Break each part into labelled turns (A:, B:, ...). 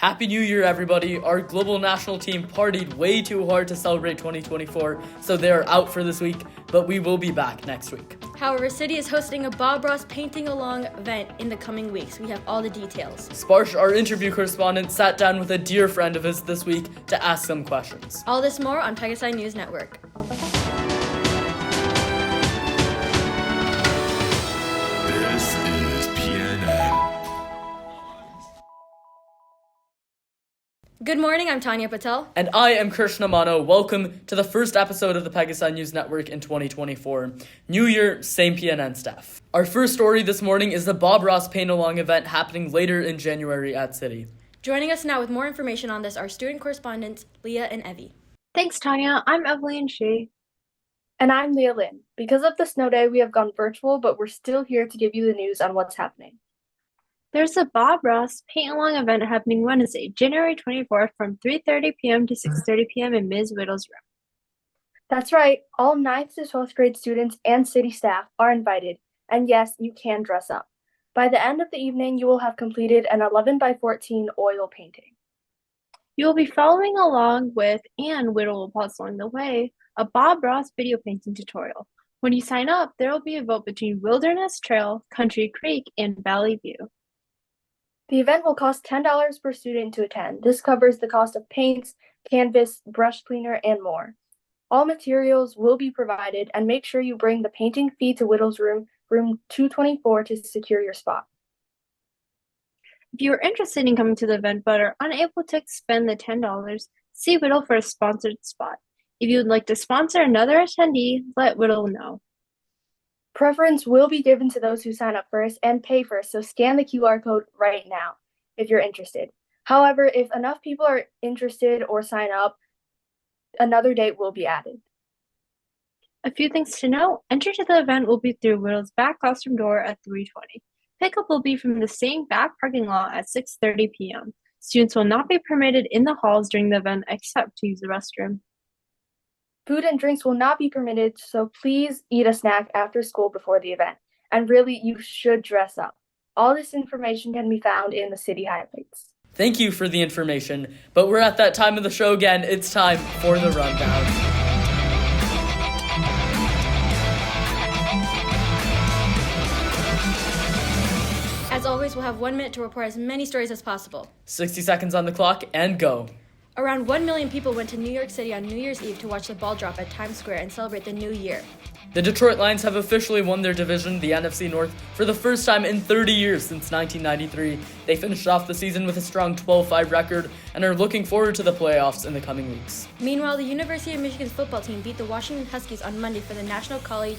A: Happy New Year, everybody. Our global national team partied way too hard to celebrate 2024, so they are out for this week, but we will be back next week.
B: However, City is hosting a Bob Ross painting along event in the coming weeks. We have all the details.
A: Sparsh, our interview correspondent, sat down with a dear friend of his this week to ask some questions.
B: All this more on Pegasi News Network.
C: This is PNN.
B: Good morning, I'm Taniya Patel.
A: And I am Krishna and Welcome to the first episode of the Pegasi News Network in 2024. New year, same PNN staff. Our first story this morning is the Bob Ross paint-along event happening later in January at City.
B: Joining us now with more information on this are student correspondents Lia and Evie.
D: Thanks, Tanya. I'm Evelyn Shea.
E: And I'm Leah Lynn. Because of the snow day, we have gone virtual, but we're still here to give you the news on what's happening.
D: There's a Bob Ross paint-along event happening Wednesday, January 24th from 3:30 p.m. to 6:30 p.m. in Ms. Whittle's room.
E: That's right. All 9th to 12th grade students and city staff are invited. And yes, you can dress up. By the end of the evening, you will have completed an 11 by 14 oil painting.
D: You will be following along with, and Whittle will pause along the way, a Bob Ross video painting tutorial. When you sign up, there will be a vote between Wilderness Trail, Country Creek, and Valley View.
E: The event will cost $10 per student to attend. This covers the cost of paints, canvas, brush cleaner, and more. All materials will be provided, and make sure you bring the painting fee to Whittle's room 224 to secure your spot.
D: If you are interested in coming to the event but are unable to spend the $10, see Whittle for a sponsored spot. If you would like to sponsor another attendee, let Whittle know.
E: Preference will be given to those who sign up first and pay first, so scan the QR code right now if you're interested. However, if enough people are interested or sign up, another date will be added.
D: A few things to know. Entry to the event will be through Whittle's back classroom door at 3:20. Pickup will be from the same back parking lot at 6:30 p.m. Students will not be permitted in the halls during the event except to use the restroom.
E: Food and drinks will not be permitted, so please eat a snack after school before the event. And really, you should dress up. All this information can be found in the city highlights.
A: Thank you for the information, but we're at that time of the show again. It's time for the rundown.
B: As always, we'll have 1 minute to report as many stories as possible.
A: 60 seconds on the clock, and go.
B: Around 1 million people went to New York City on New Year's Eve to watch the ball drop at Times Square and celebrate the new year.
A: The Detroit Lions have officially won their division, the NFC North, for the first time in 30 years since 1993. They finished off the season with a strong 12-5 record and are looking forward to the playoffs in the coming weeks.
B: Meanwhile, the University of Michigan's football team beat the Washington Huskies on Monday for the National College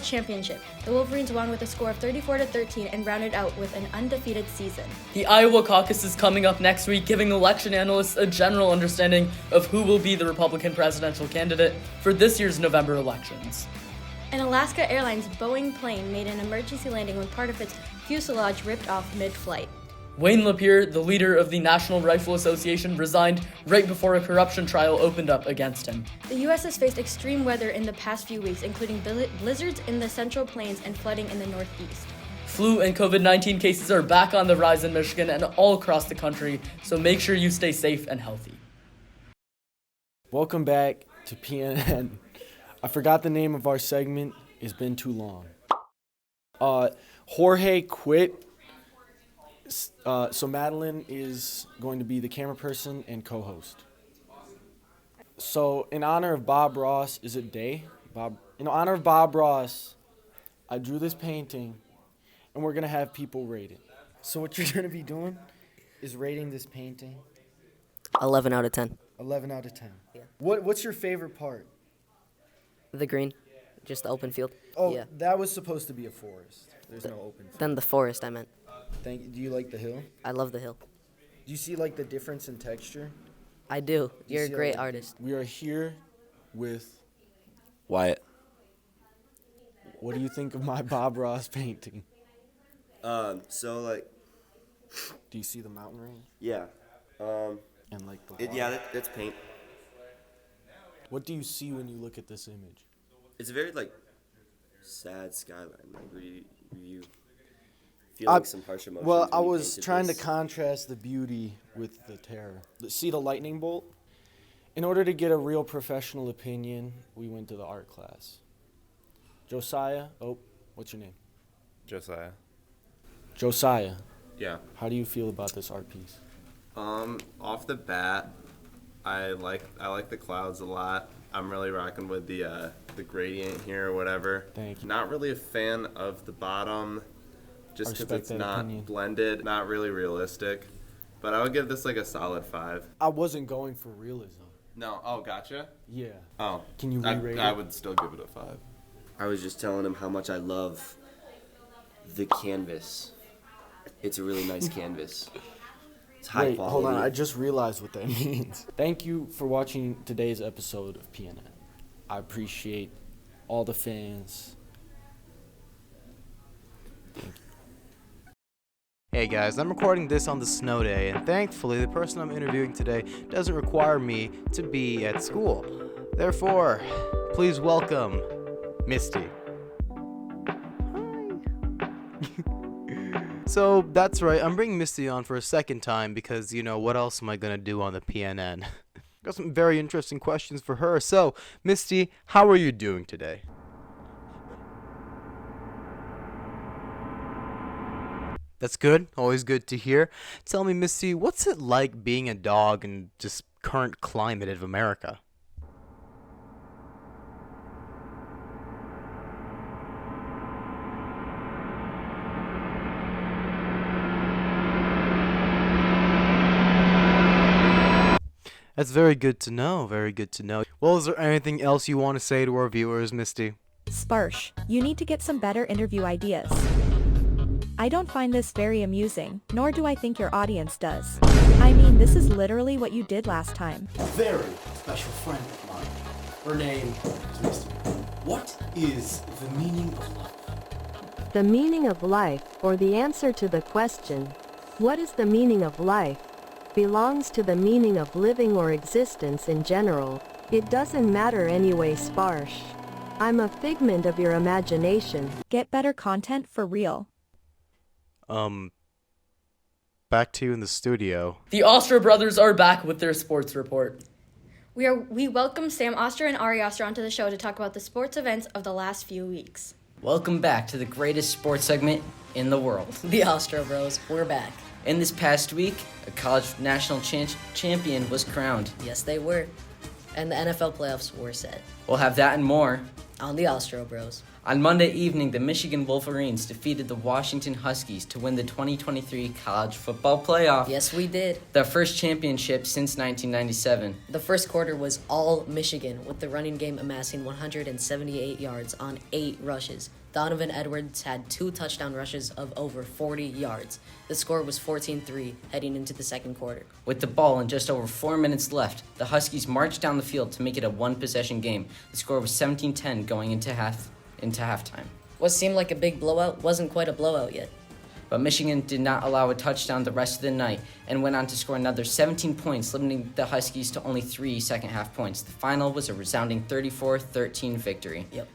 B: Championship. The Wolverines won with a score of 34-13 and rounded out with an undefeated season.
A: The Iowa caucus is coming up next week, giving election analysts a general understanding of who will be the Republican presidential candidate for this year's November elections.
B: An Alaska Airlines Boeing plane made an emergency landing when part of its fuselage ripped off mid-flight.
A: Wayne Lapierre, the leader of the National Rifle Association, resigned right before a corruption trial opened up against him.
B: The U.S. has faced extreme weather in the past few weeks, including blizzards in the Central Plains and flooding in the Northeast.
A: Flu and COVID-19 cases are back on the rise in Michigan and all across the country, so make sure you stay safe and healthy.
F: Welcome back to PNN. I forgot the name of our segment. It's been too long. Jorge quit. So Madeline is going to be the camera person and co-host. So in honor of Bob Ross, is it day? In honor of Bob Ross, I drew this painting, and we're going to have people rate it.
G: So what you're going to be doing is rating this painting?
H: 11 out of 10.
G: 11 out of 10.
H: Yeah.
G: What's your favorite part?
H: The green, just the open field.
G: Oh,
H: yeah.
G: That was supposed to be a forest. There's no open field.
H: Then the forest, I meant.
G: Do you like the hill?
H: I love the hill.
G: Do you see like the difference in texture?
H: I do.
G: You
H: You're a
G: see
H: great
G: all the-
H: artist.
F: We are here with
C: Wyatt.
F: What do you think of my Bob Ross painting?
I: So like,
F: Do you see the mountain range
I: yeah,
F: and like the water?
I: that's paint.
F: What do you see when you look at this image?
I: It's a very like sad skyline. Like, what do you feeling some harsh emotions.
F: Well,
I: when
F: I
I: you
F: was
I: painted
F: trying to
I: this?
F: contrast the beauty with the terror. See the lightning bolt? In order to get a real professional opinion, we went to the art class. Josiah, what's your name?
J: Josiah.
F: Josiah,
J: Yeah.
F: how do you feel about this art piece?
J: Off the bat, I like the clouds a lot. I'm really rocking with the gradient here or whatever.
F: Thank you.
J: Not really a fan of the bottom, just
F: I
J: because
F: respect
J: it's
F: that
J: not
F: opinion.
J: blended, not really realistic. But I would give this like a solid 5.
F: I wasn't going for realism.
J: No, oh, gotcha.
F: Yeah.
J: Oh,
F: Can you re-rate
J: I
F: it?
J: would still give it a 5.
I: I was just telling him how much I love the canvas. It's a really nice canvas. It's high
F: Wait,
I: quality.
F: hold on. I just realized what that means. Thank you for watching today's episode of PNN. I appreciate all the fans.
K: Hey guys, I'm recording this on the snow day, and thankfully the person I'm interviewing today doesn't require me to be at school. Therefore, please welcome Misty. So that's right, I'm bringing Misty on for a second time because, what else am I gonna do on the PNN? Got some very interesting questions for her. So, Misty, how are you doing today? That's good. Always good to hear. Tell me, Misty, what's it like being a dog in just current climate of America? That's very good to know. Very good to know. Well, is there anything else you want to say to our viewers, Misty?
L: Sparsh, you need to get some better interview ideas. I don't find this very amusing, nor do I think your audience does. I mean, this is literally what you did last time.
M: A very special friend of mine. Her name is Misty. What is the meaning of life?
N: The meaning of life, or the answer to the question, what is the meaning of life, belongs to the meaning of living or existence in general. It doesn't matter anyway, Sparsh. I'm a figment of your imagination.
L: Get better content for real.
K: Back to you in the studio.
A: The Ostro brothers are back with their sports report.
B: We welcome Sam Oster and Ari Oster onto the show to talk about the sports events of the last few weeks.
O: Welcome back to the greatest sports segment in the world.
H: The Ostro Bros, we're back.
O: In this past week, a college national champion was crowned.
H: Yes, they were. And the NFL playoffs were set.
O: We'll have that and more
H: on the Ostro Bros.
O: On Monday evening, the Michigan Wolverines defeated the Washington Huskies to win the 2023 college football playoff.
H: Yes, we did.
O: The first championship since 1997.
H: The first quarter was all Michigan, with the running game amassing 178 yards on 8 rushes. Donovan Edwards had 2 touchdown rushes of over 40 yards. The score was 14-3 heading into the second quarter.
O: With the ball and just over 4 minutes left, the Huskies marched down the field to make it a one-possession game. The score was 17-10 going into halftime.
H: What seemed like a big blowout wasn't quite a blowout yet.
O: But Michigan did not allow a touchdown the rest of the night and went on to score another 17 points, limiting the Huskies to only 3 second-half points. The final was a resounding 34-13 victory.
H: Yep.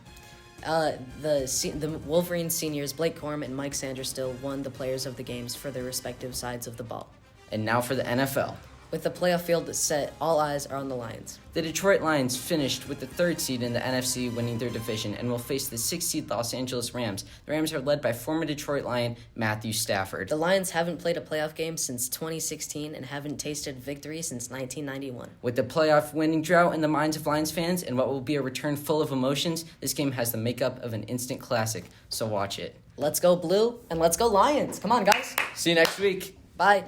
H: The Wolverines seniors Blake Corum and Mike Sanderstill won the players of the games for their respective sides of the ball.
O: And now for the NFL.
H: With the playoff field set, all eyes are on the Lions.
O: The Detroit Lions finished with the 3rd seed in the NFC, winning their division, and will face the 6th seed Los Angeles Rams. The Rams are led by former Detroit Lion Matthew Stafford.
H: The Lions haven't played a playoff game since 2016 and haven't tasted victory since 1991.
O: With the playoff winning drought in the minds of Lions fans and what will be a return full of emotions, this game has the makeup of an instant classic, so watch it.
H: Let's go Blue, and let's go Lions. Come on, guys.
O: See you next week.
H: Bye.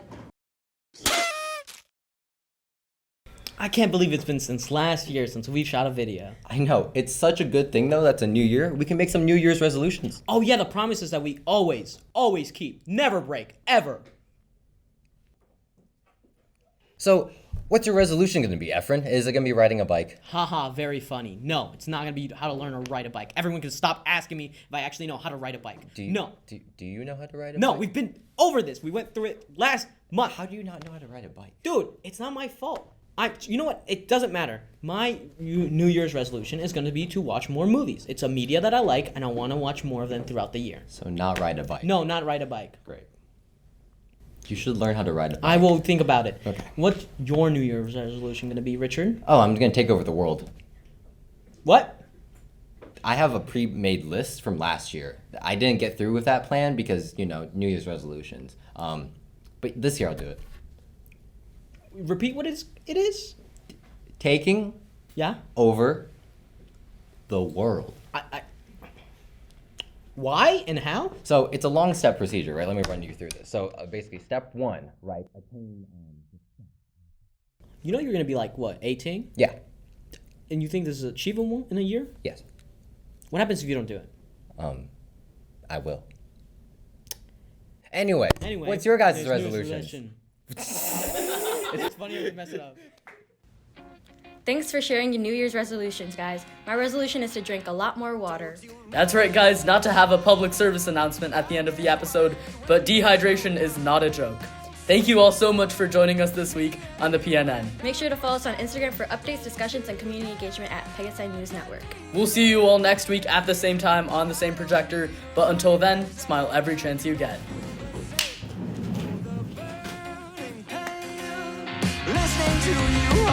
P: I can't believe it's been since last year since we've shot a video.
Q: I know. It's such a good thing, though, that's a new year. We can make some New Year's resolutions.
P: Oh, yeah, the promises that we always keep. Never break. Ever.
Q: So, what's your resolution going to be, Efren? Is it going to be riding a bike?
P: Haha, very funny. No, it's not going to be how to learn to ride a bike. Everyone can stop asking me if I actually know how to ride a bike.
Q: Do you know how to ride a bike?
P: No, we've been over this. We went through it last month.
Q: How do you not know how to ride a bike?
P: Dude, it's not my fault. You know what? It doesn't matter. My New Year's resolution is going to be to watch more movies. It's a media that I like, and I want to watch more of them throughout the year.
Q: So not ride a bike.
P: No, not ride a bike.
Q: Great. You should learn how to ride a bike.
P: I will think about it.
Q: Okay.
P: What's your New Year's resolution going to be, Richard?
Q: Oh, I'm going to take over the world.
P: What?
Q: I have a pre-made list from last year. I didn't get through with that plan because, New Year's resolutions. But this year I'll do it.
P: Repeat what it is?
Q: Taking over the world.
P: Why and how?
Q: So it's a long step procedure, right? Let me run you through this. So basically, step 1, right?
P: You know you're going to be like, what, 18?
Q: Yeah.
P: And you think this is achievable in a year?
Q: Yes.
P: What happens if you don't do it?
Q: I will. Anyway, what's your guys'
P: resolution? It's funny if we mess it up.
B: Thanks for sharing your New Year's resolutions, guys. My resolution is to drink a lot more water.
A: That's right, guys, not to have a public service announcement at the end of the episode, but dehydration is not a joke. Thank you all so much for joining us this week on the PNN.
B: Make sure to follow us on Instagram for updates, discussions, and community engagement at Pegasi News Network.
A: We'll see you all next week at the same time on the same projector, but until then, smile every chance you get.
R: Listening to you.